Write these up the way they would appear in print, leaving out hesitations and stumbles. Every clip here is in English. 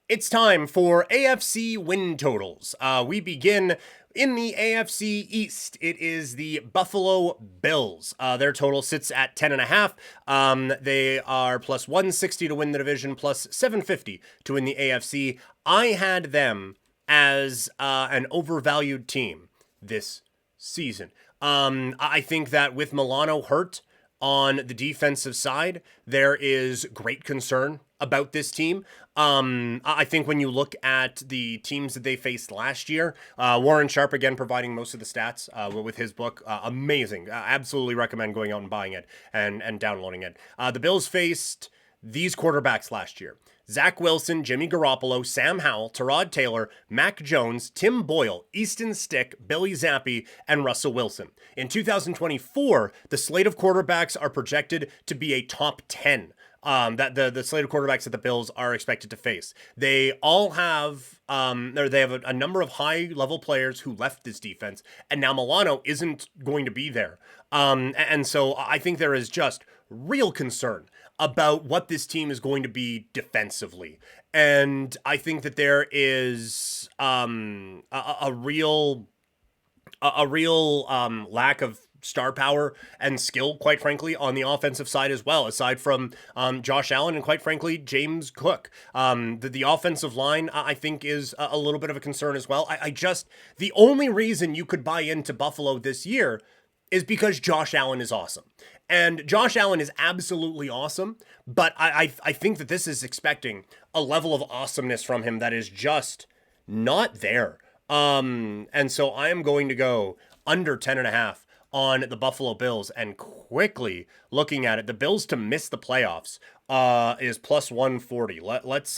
It's time for AFC win totals. We begin in the AFC East. It is the Buffalo Bills. Their total sits at 10.5. They are plus 160 to win the division, plus 750 to win the AFC. I had them as an overvalued team this season. I think that with Milano hurt on the defensive side, there is great concern about this team. I think when you look at the teams that they faced last year, Warren Sharp again providing most of the stats with his book, amazing. Absolutely recommend going out and buying it and downloading it. The Bills faced these quarterbacks last year: Zach Wilson, Jimmy Garoppolo, Sam Howell, Tyrod Taylor, Mac Jones, Tim Boyle, Easton Stick, Billy Zappi, and Russell Wilson. In 2024, the slate of quarterbacks are projected to be a top 10. That the slate of quarterbacks that the Bills are expected to face. They all have, they have a number of high-level players who left this defense, and now Milano isn't going to be there. And so I think there is just real concern about what this team is going to be defensively. And I think that there is a real lack of star power and skill, quite frankly, on the offensive side as well, aside from Josh Allen and, quite frankly, James Cook. The offensive line, I think, is a little bit of a concern as well. The only reason you could buy into Buffalo this year is because Josh Allen is awesome. And Josh Allen is absolutely awesome, but I think that this is expecting a level of awesomeness from him that is just not there. And so I am going to go under 10.5 on the Buffalo Bills, and quickly looking at it, the Bills to miss the playoffs is plus 140. Let's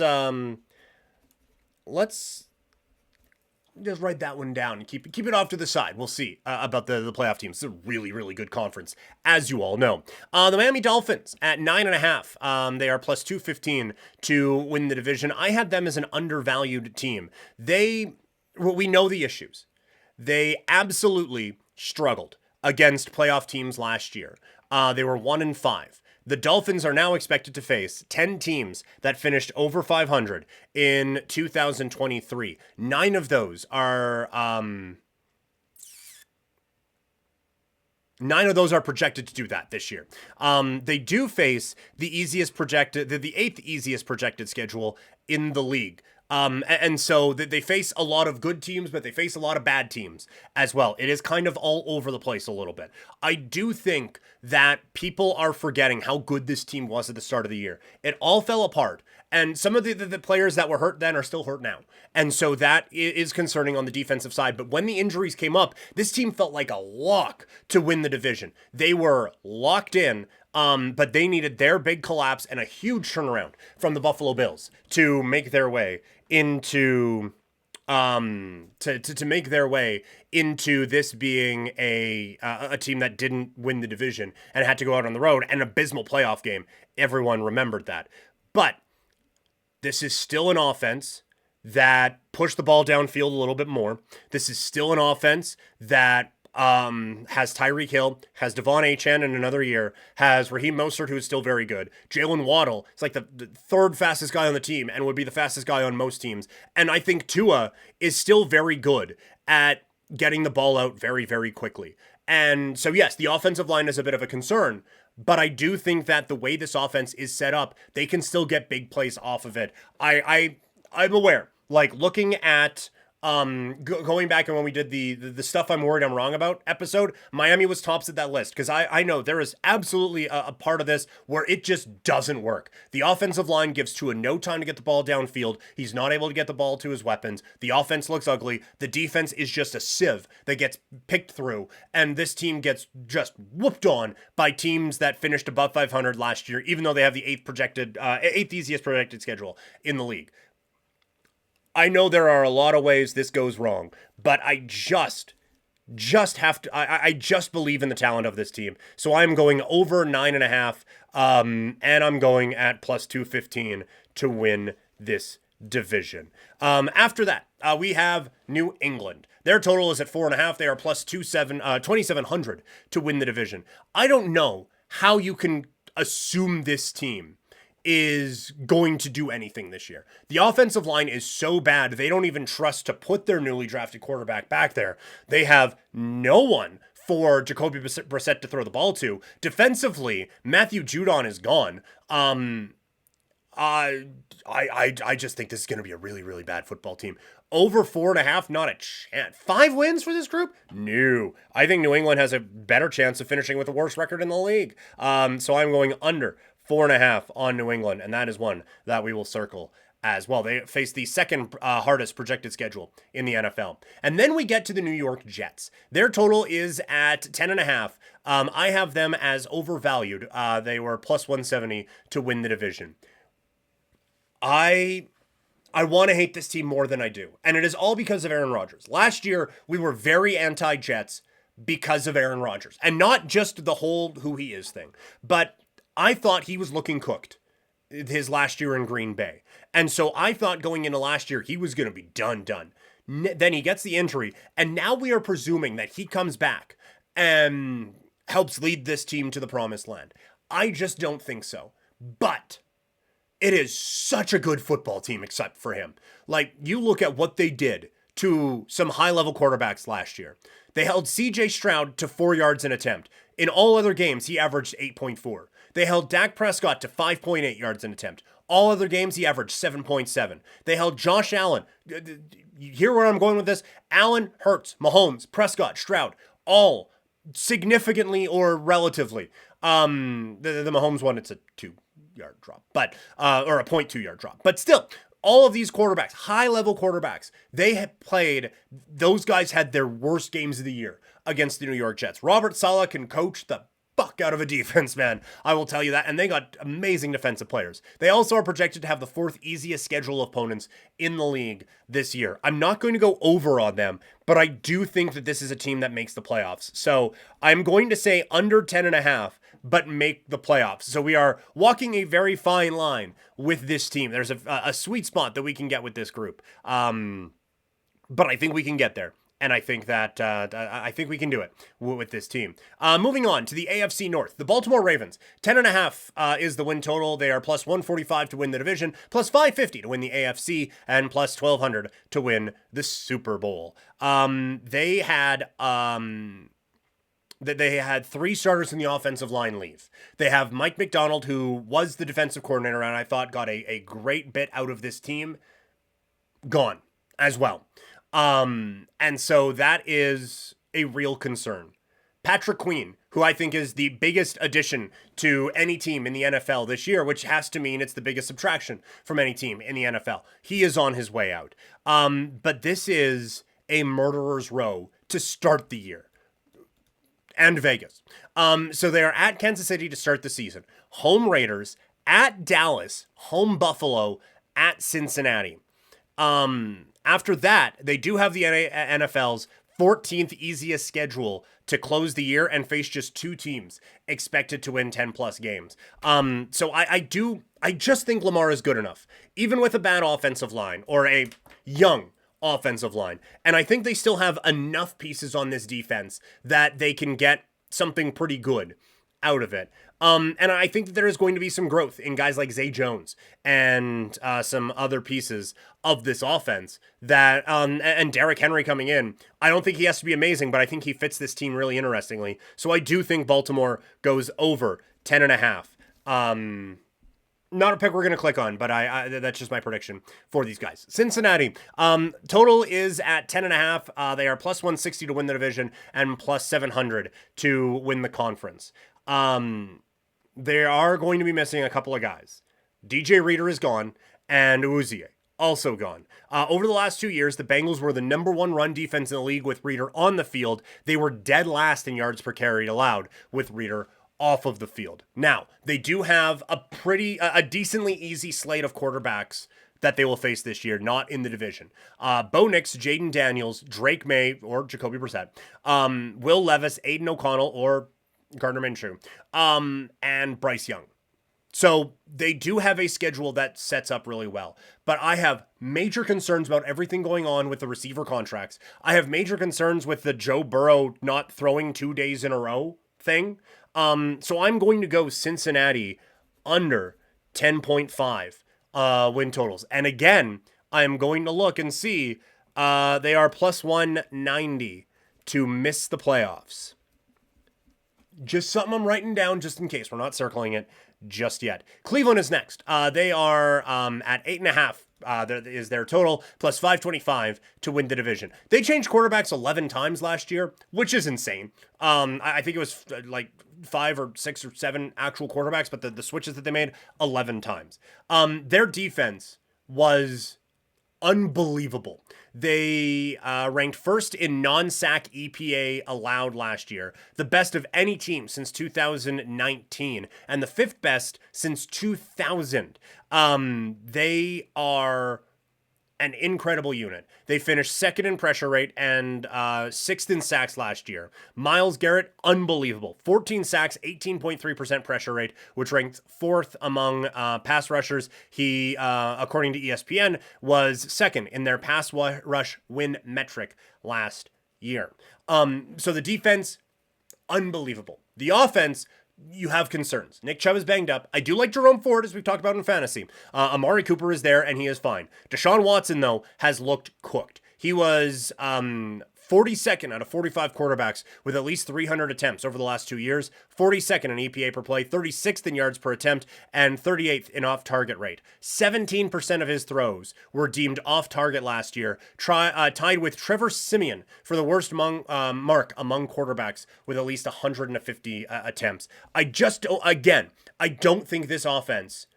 just write that one down and keep it off to the side. We'll see about the playoff teams. It's a really, really good conference, as you all know. The Miami Dolphins at 9.5. They are plus 215 to win the division. I had them as an undervalued team. We know the issues. They absolutely struggled against playoff teams last year. They were 1-5. The Dolphins are now expected to face 10 teams that finished over 500 in 2023. 9 of those are projected to do that this year. They do face the eighth easiest projected schedule in the league. And so they face a lot of good teams, but they face a lot of bad teams as well. It is kind of all over the place a little bit. I do think that people are forgetting how good this team was at the start of the year. It all fell apart. And some of the players that were hurt then are still hurt now. And so that is concerning on the defensive side. But when the injuries came up, this team felt like a lock to win the division. They were locked in. But they needed their big collapse and a huge turnaround from the Buffalo Bills to make their way into to make their way into this being a team that didn't win the division and had to go out on the road, an abysmal playoff game. Everyone remembered that. But this is still an offense that pushed the ball downfield a little bit more. This is still an offense that has Tyreek Hill, has Devon Achane in another year, has Raheem Mostert, who is still very good. Jalen Waddle is like the third fastest guy on the team and would be the fastest guy on most teams. And I think Tua is still very good at getting the ball out very, very quickly. And so, yes, the offensive line is a bit of a concern, but I do think that the way this offense is set up, they can still get big plays off of it. I'm aware, like looking at going back and when we did the stuff I'm worried I'm wrong about episode, Miami was tops at that list because I know there is absolutely a part of this where it just doesn't work. The offensive line gives Tua no time to get the ball downfield. He's not able to get the ball to his weapons. The offense looks ugly. The defense is just a sieve that gets picked through, and this team gets just whooped on by teams that finished above 500 last year, even though they have the eighth easiest projected schedule in the league. I know there are a lot of ways this goes wrong, but I just have to, I just believe in the talent of this team. So I'm going over 9.5, and I'm going at plus 215 to win this division. After that, we have New England. Their total is at 4.5. They are plus 2,700 to win the division. I don't know how you can assume this team is going to do anything this year. The offensive line is so bad, they don't even trust to put their newly drafted quarterback back there. They have no one for Jacoby Brissett to throw the ball to. Defensively, Matthew Judon is gone. I just think this is going to be a really, really bad football team. Over 4.5, not a chance. 5 wins for this group? No. I think New England has a better chance of finishing with the worst record in the league. So I'm going under 4.5 on New England, and that is one that we will circle as well. They face the second hardest projected schedule in the NFL. And then we get to the New York Jets. Their total is at 10.5. I have them as overvalued. They were plus 170 to win the division. I want to hate this team more than I do. And it is all because of Aaron Rodgers. Last year, we were very anti-Jets because of Aaron Rodgers. And not just the whole who he is thing. But I thought he was looking cooked his last year in Green Bay. And so I thought going into last year, he was going to be done. Then he gets the injury. And now we are presuming that he comes back and helps lead this team to the promised land. I just don't think so. But it is such a good football team except for him. Like, you look at what they did to some high-level quarterbacks last year. They held C.J. Stroud to 4 yards an attempt. In all other games, he averaged 8.4. They held Dak Prescott to 5.8 yards an attempt. All other games, he averaged 7.7. They held Josh Allen. You hear where I'm going with this? Allen, Hurts, Mahomes, Prescott, Stroud, all significantly or relatively. The Mahomes one, it's a 2-yard drop, but or a 0.2-yard drop. But still, all of these quarterbacks, high-level quarterbacks, they have played, those guys had their worst games of the year against the New York Jets. Robert Saleh can coach the fuck out of a defense, man. I will tell you that. And they got amazing defensive players. They also are projected to have the 4th easiest schedule of opponents in the league this year. I'm not going to go over on them, but I do think that this is a team that makes the playoffs. So I'm going to say under 10.5, but make the playoffs. So we are walking a very fine line with this team. There's a sweet spot that we can get with this group. But I think we can get there. And I think that I think we can do it with this team. Moving on to the AFC North, the Baltimore Ravens. 10.5 is the win total. They are plus 145 to win the division, plus 550 to win the AFC, and plus 1,200 to win the Super Bowl. They had 3 starters in the offensive line leave. They have Mike McDonald, who was the defensive coordinator, and I thought got a great bit out of this team, gone as well. And so that is a real concern. Patrick Queen, who I think is the biggest addition to any team in the NFL this year, which has to mean it's the biggest subtraction from any team in the NFL. He is on his way out. But this is a murderer's row to start the year. And Vegas. So they are at Kansas City to start the season. Home Raiders, at Dallas, home Buffalo, at Cincinnati. After that, they do have the NFL's 14th easiest schedule to close the year and face just 2 teams expected to win 10 plus games. So I just think Lamar is good enough, even with a bad offensive line or a young offensive line. And I think they still have enough pieces on this defense that they can get something pretty good out of it. And I think that there is going to be some growth in guys like Zay Jones and some other pieces of this offense that, and Derrick Henry coming in. I don't think he has to be amazing, but I think he fits this team really interestingly. So I do think Baltimore goes over 10.5. Not a pick we're going to click on, but I that's just my prediction for these guys. Cincinnati, total is at 10.5. They are plus 160 to win the division and plus 700 to win the conference. They are going to be missing a couple of guys. DJ Reader is gone, and Uzier also gone. Over the last 2 years, the Bengals were the number 1 run defense in the league with Reader on the field. They were dead last in yards per carry allowed with Reader off of the field. Now, they do have a decently easy slate of quarterbacks that they will face this year, not in the division. Bo Nix, Jaden Daniels, Drake May, or Jacoby Brissett, Will Levis, Aiden O'Connell, or Gardner Minshew, and Bryce Young. So they do have a schedule that sets up really well. But I have major concerns about everything going on with the receiver contracts. I have major concerns with the Joe Burrow not throwing 2 days in a row thing. So I'm going to go Cincinnati under 10.5 win totals. And again, I'm going to look and see they are plus 190 to miss the playoffs. Just something I'm writing down just in case. We're not circling it just yet. Cleveland is next. They are at 8.5. That is their total, plus 525 to win the division. They changed quarterbacks 11 times last year, which is insane. I think it was like 5 or 6 or 7 actual quarterbacks, but the switches that they made 11 times. Their defense was unbelievable. They ranked first in non-sack EPA allowed last year, the best of any team since 2019, and the 5th best since 2000. They are an incredible unit. They finished 2nd in pressure rate and 6th in sacks last year. Myles Garrett, unbelievable. 14 sacks, 18.3% pressure rate, which ranked 4th among pass rushers. He, according to ESPN, was 2nd in their pass rush win metric last year. So the defense, unbelievable. The offense, you have concerns. Nick Chubb is banged up. I do like Jerome Ford, as we've talked about in fantasy. Amari Cooper is there, and he is fine. Deshaun Watson, though, has looked cooked. He was 42nd out of 45 quarterbacks with at least 300 attempts over the last 2 years, 42nd in EPA per play, 36th in yards per attempt, and 38th in off-target rate. 17% of his throws were deemed off-target last year, tied with Trevor Siemian for the worst mark among quarterbacks with at least 150 attempts. I don't think this offense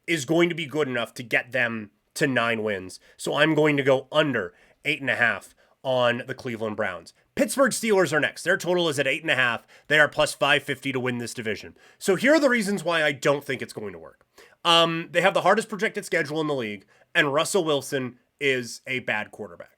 is going to be good enough to get them to 9 wins. So I'm going to go under 8.5 on the Cleveland Browns. Pittsburgh Steelers are next. Their total is at 8.5. They are plus 550 to win this division. So here are the reasons why I don't think it's going to work. They have the hardest projected schedule in the league, and Russell Wilson is a bad quarterback.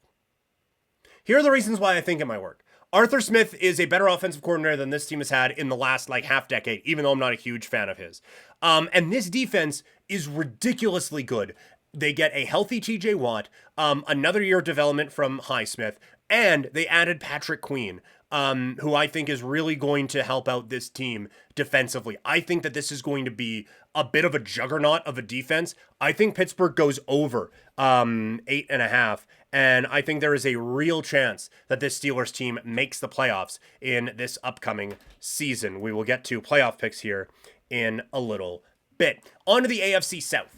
Here are the reasons why I think it might work. Arthur Smith is a better offensive coordinator than this team has had in the last half decade, even though I'm not a huge fan of his. And this defense is ridiculously good. They get a healthy TJ Watt, another year of development from Highsmith, and they added Patrick Queen, who I think is really going to help out this team defensively. I think that this is going to be a bit of a juggernaut of a defense. I think Pittsburgh goes over 8.5, and I think there is a real chance that this Steelers team makes the playoffs in this upcoming season. We will get to playoff picks here in a little bit. On to the AFC South.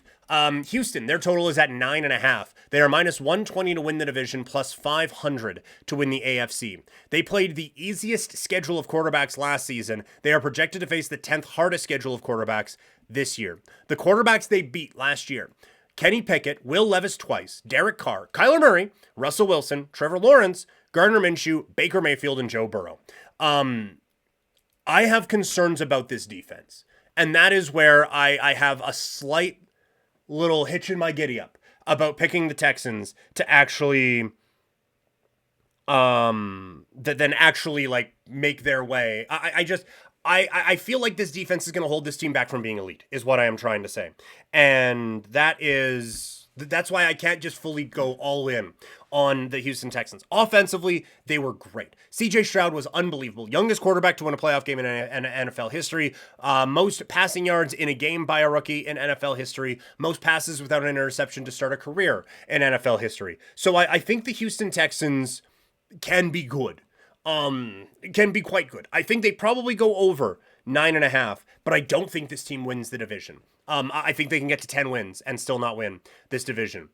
Houston, their total is at 9.5. They are minus 120 to win the division, plus 500 to win the AFC. They played the easiest schedule of quarterbacks last season. They are projected to face the 10th hardest schedule of quarterbacks this year. The quarterbacks they beat last year: Kenny Pickett, Will Levis twice, Derek Carr, Kyler Murray, Russell Wilson, Trevor Lawrence, Gardner Minshew, Baker Mayfield, and Joe Burrow. I have concerns about this defense, and that is where I have a slight little hitch in my giddy up about picking the Texans to actually then actually make their way. I feel like this defense is going to hold this team back from being elite, is what I am trying to say. And that's why I can't just fully go all in on the Houston Texans. Offensively, they were great. CJ Stroud was unbelievable. Youngest quarterback to win a playoff game in NFL history. Most passing yards in a game by a rookie in NFL history. Most passes without an interception to start a career in NFL history. So I think the Houston Texans can be good. Can be quite good. I think they probably go over 9.5, but I don't think this team wins the division. I think they can get to 10 wins and still not win this division.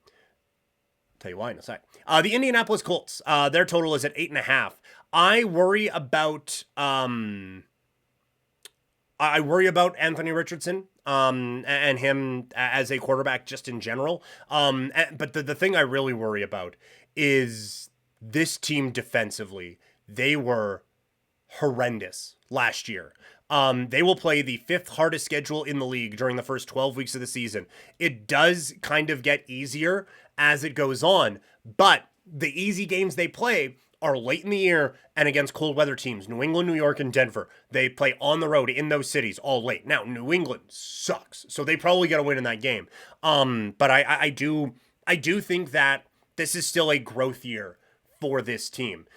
Tell you why in a sec. The Indianapolis Colts, their total is at 8.5. I worry about Anthony Richardson and him as a quarterback just in general. But the thing I really worry about is this team defensively. They were horrendous last year. They will play the 5th hardest schedule in the league during the first 12 weeks of the season. It does kind of get easier as it goes on, but the easy games they play are late in the year and against cold weather teams, New England, New York, and Denver. They play on the road in those cities all late. Now, New England sucks, so they probably got to win in that game. But I do think that this is still a growth year for this team.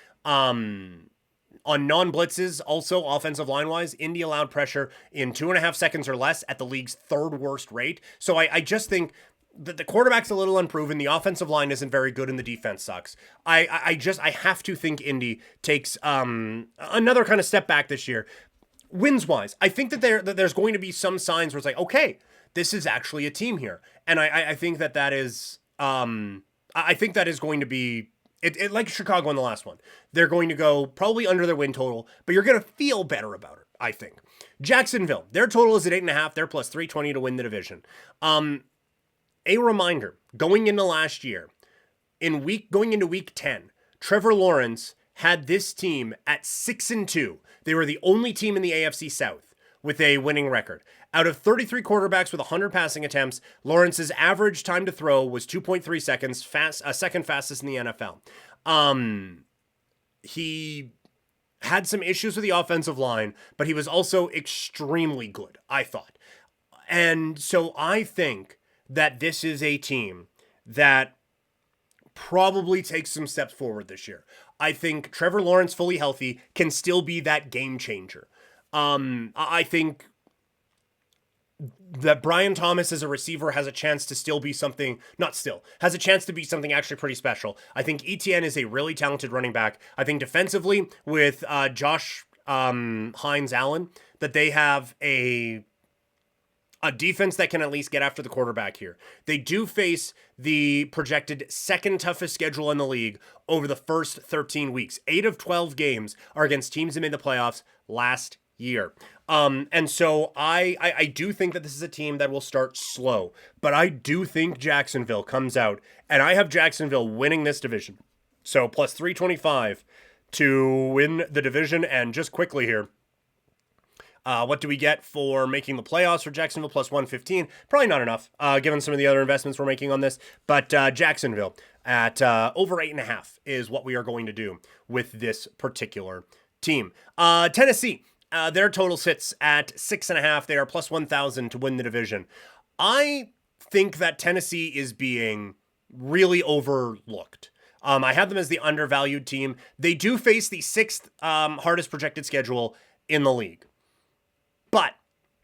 On non-blitzes, also offensive line-wise, Indy allowed pressure in 2.5 seconds or less at the league's third worst rate. So I just think that the quarterback's a little unproven. The offensive line isn't very good, and the defense sucks. I have to think Indy takes another kind of step back this year. Wins-wise, I think that there's going to be some signs where it's like, okay, this is actually a team here, and I think that is I think that is going to be it like Chicago in the last one. They're going to go probably under their win total, but you're going to feel better about it, I think. Jacksonville, their total is at 8.5. They're plus 320 to win the division. A reminder, going into last year, going into week 10, Trevor Lawrence had this team at 6-2. They were the only team in the AFC South with a winning record. Out of 33 quarterbacks with 100 passing attempts, Lawrence's average time to throw was 2.3 seconds, second fastest in the NFL. He had some issues with the offensive line, but he was also extremely good, I thought. And so I think that this is a team that probably takes some steps forward this year. I think Trevor Lawrence, fully healthy, can still be that game changer. I think that Brian Thomas as a receiver has a chance to still be something, has a chance to be something actually pretty special. I think ETN is a really talented running back. I think defensively with Josh Hines Allen, that they have a defense that can at least get after the quarterback here. They do face the projected second toughest schedule in the league over the first 13 weeks. 8 of 12 games are against teams that made the playoffs last year. And so I do think that this is a team that will start slow, but I do think Jacksonville comes out, and I have Jacksonville winning this division. So plus 325 to win the division. And just quickly here, what do we get for making the playoffs for Jacksonville? Plus 115. Probably not enough, given some of the other investments we're making on this. But Jacksonville at over 8.5 is what we are going to do with this particular team. Tennessee, their total sits at 6.5. They are plus 1,000 to win the division. I think that Tennessee is being really overlooked. I have them as the undervalued team. They do face the 6th hardest projected schedule in the league. But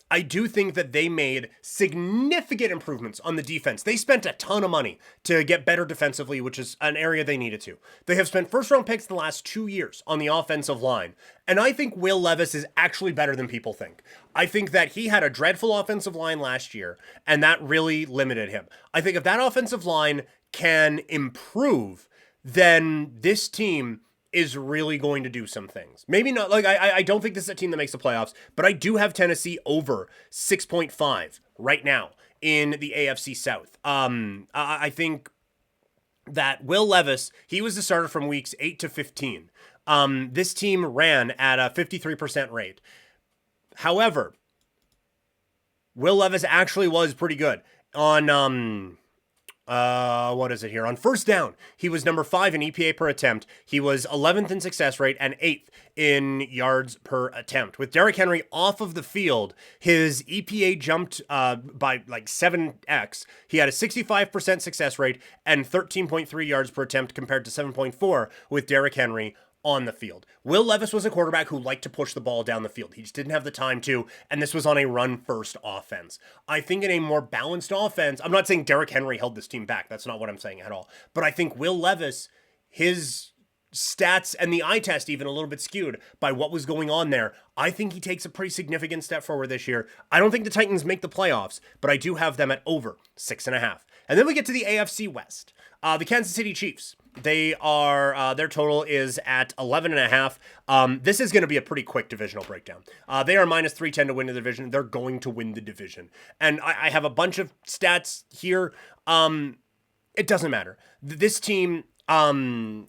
I do think that they made significant improvements on the defense. They spent a ton of money to get better defensively, which is an area they needed to. They have spent first-round picks the last 2 years on the offensive line, and I think Will Levis is actually better than people think. I think that he had a dreadful offensive line last year, and that really limited him. I think if that offensive line can improve, then this team is really going to do some things. Maybe not, like, I don't think this is a team that makes the playoffs, but I do have Tennessee over 6.5 right now in the AFC South. I think that Will Levis, he was the starter from weeks 8 to 15. This team ran at a 53% rate. However, Will Levis actually was pretty good on, what is it here? On first down, he was number 5 in EPA per attempt. He was 11th in success rate and 8th in yards per attempt. With Derrick Henry off of the field, his EPA jumped by like 7x. He had a 65% success rate and 13.3 yards per attempt compared to 7.4 with Derrick Henry on the field. Will Levis was a quarterback who liked to push the ball down the field. He just didn't have the time to, and this was on a run-first offense. I think in a more balanced offense, I'm not saying Derrick Henry held this team back. That's not what I'm saying at all. But I think Will Levis, his stats and the eye test even a little bit skewed by what was going on there. I think he takes a pretty significant step forward this year. I don't think the Titans make the playoffs, but I do have them at over 6.5. And then we get to the AFC West. The Kansas City Chiefs. They are, their total is at 11.5. This is going to be a pretty quick divisional breakdown. They are minus 310 to win the division. They're going to win the division. And I have a bunch of stats here. It doesn't matter. This team, they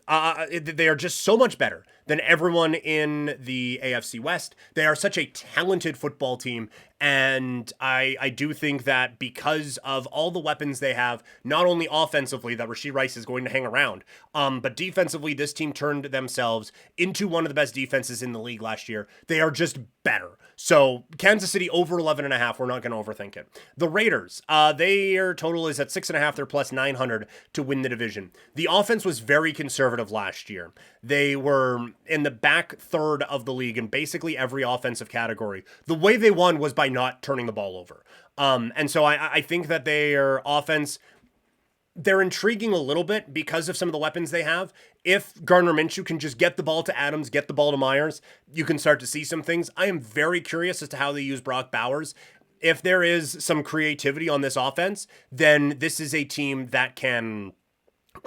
are just so much better than everyone in the AFC West. They are such a talented football team, and I do think that because of all the weapons they have, not only offensively that Rashee Rice is going to hang around, but defensively, this team turned themselves into one of the best defenses in the league last year. They are just better. So Kansas City over 11.5. We're not going to overthink it. The Raiders, their total is at 6.5. They're plus 900 to win the division. The offense was very conservative last year. They were in the back third of the league in basically every offensive category. The way they won was by not turning the ball over. And so I think that their offense, they're intriguing a little bit because of some of the weapons they have. If Gardner Minshew can just get the ball to Adams, get the ball to Myers, you can start to see some things. I am very curious as to how they use Brock Bowers. If there is some creativity on this offense, then this is a team that can,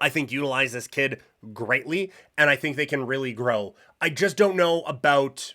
I think, utilize this kid greatly, and I think they can really grow. I just don't know about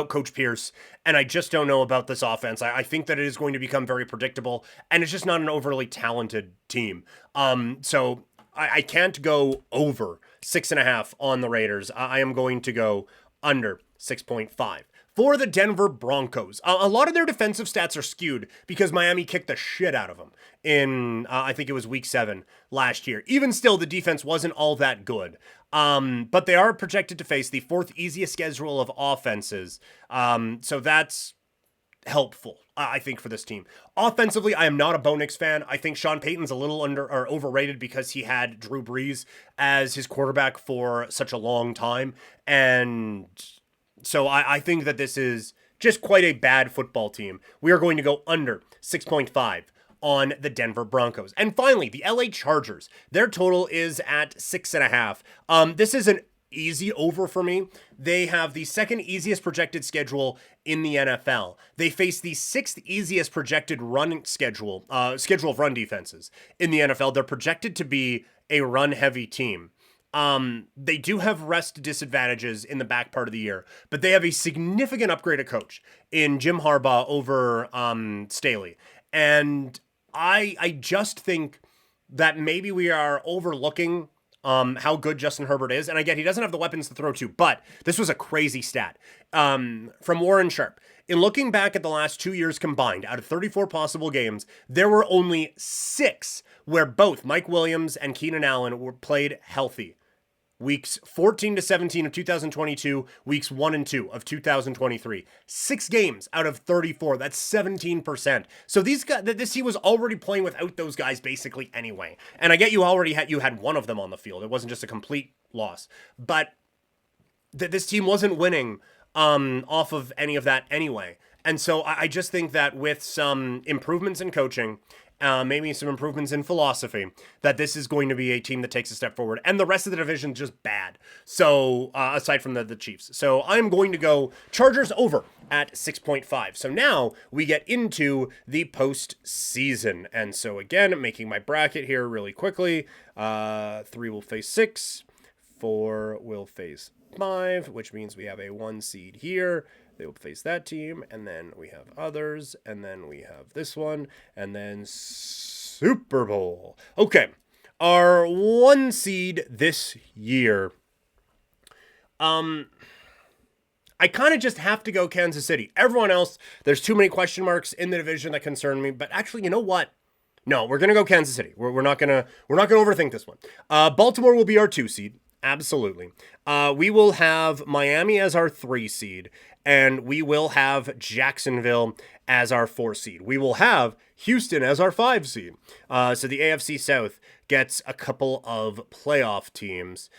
Coach Pierce, and I just don't know about this offense. I think that it is going to become very predictable, and it's just not an overly talented team. So I can't go over 6.5 on the Raiders. I am going to go under 6.5. For the Denver Broncos, a lot of their defensive stats are skewed because Miami kicked the shit out of them in, I think it was week 7 last year. Even still, the defense wasn't all that good. But they are projected to face the 4th easiest schedule of offenses. So that's helpful, I think, for this team. Offensively, I am not a Bo Nix fan. I think Sean Payton's a little overrated because he had Drew Brees as his quarterback for such a long time. And so I think that this is just quite a bad football team. We are going to go under 6.5 on the Denver Broncos. And finally, the LA Chargers. Their total is at 6.5. This is an easy over for me. They have the 2nd easiest projected schedule in the NFL. They face the 6th easiest projected run schedule of run defenses in the NFL. They're projected to be a run-heavy team. They do have rest disadvantages in the back part of the year, but they have a significant upgraded coach in Jim Harbaugh over Staley. And I just think that maybe we are overlooking how good Justin Herbert is. And I get he doesn't have the weapons to throw to, but this was a crazy stat from Warren Sharp. In looking back at the last 2 years combined, out of 34 possible games, there were only 6 where both Mike Williams and Keenan Allen were played healthy. Weeks 14 to 17 of 2022, weeks 1 and 2 of 2023. 6 games out of 34. That's 17%. So these guys, this team was already playing without those guys basically anyway. And I get you had one of them on the field. It wasn't just a complete loss. But this team wasn't winning off of any of that anyway. And so I just think that with some improvements in coaching, maybe some improvements in philosophy, that this is going to be a team that takes a step forward. And the rest of the division just bad. So aside from the Chiefs. So I'm going to go Chargers over at 6.5. So now we get into the postseason. And so again, making my bracket here really quickly. 3 will face 6. 4 will face 5, which means we have a 1 seed here. They will face that team, and then we have others, and then we have this one, and then Super Bowl. Okay, our 1 seed this year. I kind of just have to go Kansas City. Everyone else, there's too many question marks in the division that concern me, but actually, you know what? No, we're gonna go Kansas City. We're not gonna overthink this one. Baltimore will be our 2 seed. Absolutely. We will have Miami as our 3 seed, and we will have Jacksonville as our 4 seed. We will have Houston as our 5 seed. So the AFC South gets a couple of playoff teams.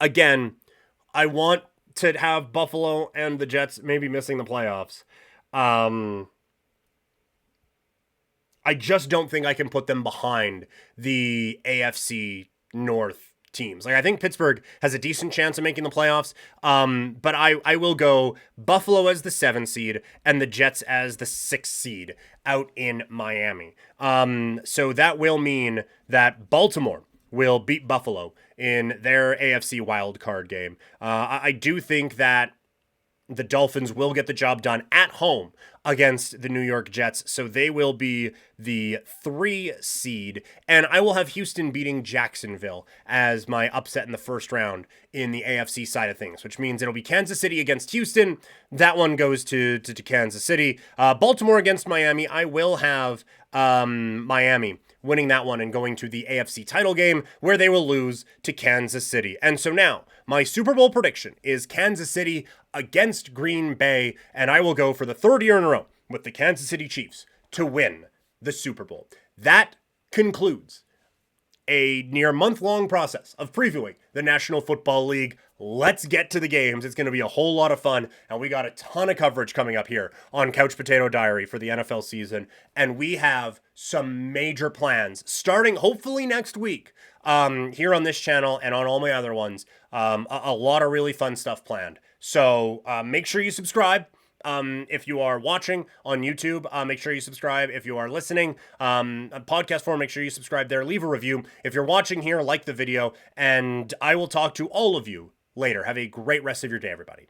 Again, I want to have Buffalo and the Jets maybe missing the playoffs. I just don't think I can put them behind the AFC North teams. Like, I think Pittsburgh has a decent chance of making the playoffs, but I will go Buffalo as the 7 seed and the Jets as the 6 seed out in Miami. So that will mean that Baltimore will beat Buffalo in their AFC wildcard game. I do think that the Dolphins will get the job done at home against the New York Jets, so they will be the 3 seed, and I will have Houston beating Jacksonville as my upset in the first round in the AFC side of things, which means it'll be Kansas City against Houston. That one goes to Kansas City. Baltimore against Miami. I will have Miami winning that one and going to the AFC title game where they will lose to Kansas City. And so now, my Super Bowl prediction is Kansas City against Green Bay, and I will go for the 3rd year in a row with the Kansas City Chiefs to win the Super Bowl. That concludes a near month-long process of previewing the National Football League. Let's get to the games. It's going to be a whole lot of fun, and we got a ton of coverage coming up here on Couch Potato Diary for the NFL season, and we have some major plans starting hopefully next week here on this channel and on all my other ones. A lot of really fun stuff planned. So make sure you subscribe. If you are watching on YouTube, make sure you subscribe. If you are listening on podcast form, make sure you subscribe there. Leave a review. If you're watching here, like the video, and I will talk to all of you later. Have a great rest of your day, everybody.